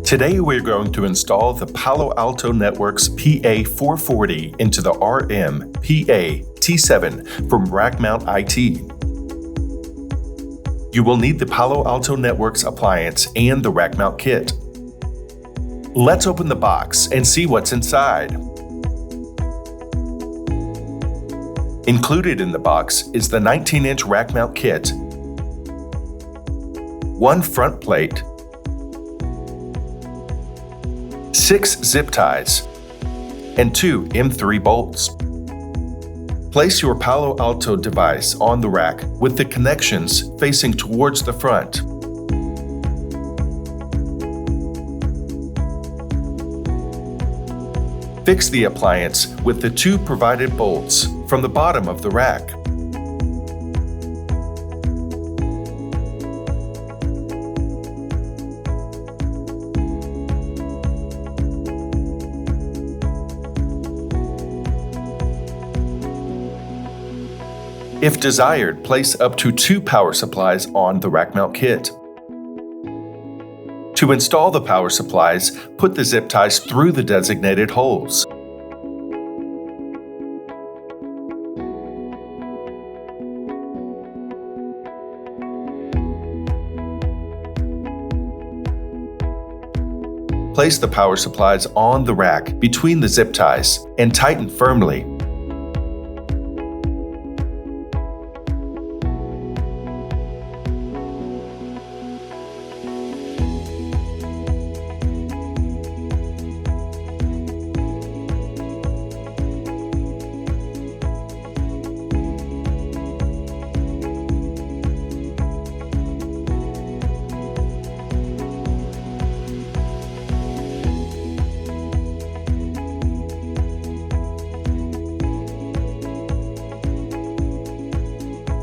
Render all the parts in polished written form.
Today we're going to install the Palo Alto Network's PA-440 into the RM-PA-T7 from Rackmount.IT. You will need the Palo Alto Network's appliance and the rack mount kit. Let's open the box and see what's inside. Included in the box is the 19-inch rack mount kit, one front plate, 6 zip ties, and 2 M3 bolts. Place your Palo Alto device on the rack with the connections facing towards the front. Fix the appliance with the 2 provided bolts from the bottom of the rack. If desired, place up to 2 power supplies on the rack mount kit. To install the power supplies, put the zip ties through the designated holes. Place the power supplies on the rack between the zip ties and tighten firmly.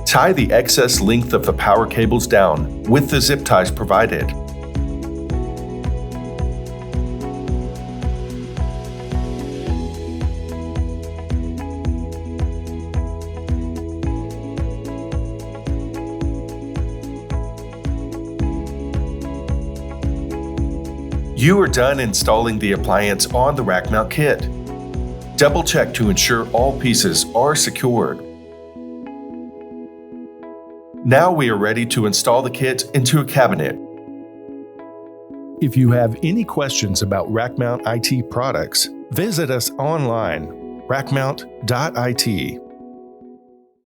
Tie the excess length of the power cables down with the zip ties provided. You are done installing the appliance on the rack mount kit. Double check to ensure all pieces are secured. Now we are ready to install the kit into a cabinet. If you have any questions about Rackmount.IT products, visit us online, Rackmount.IT.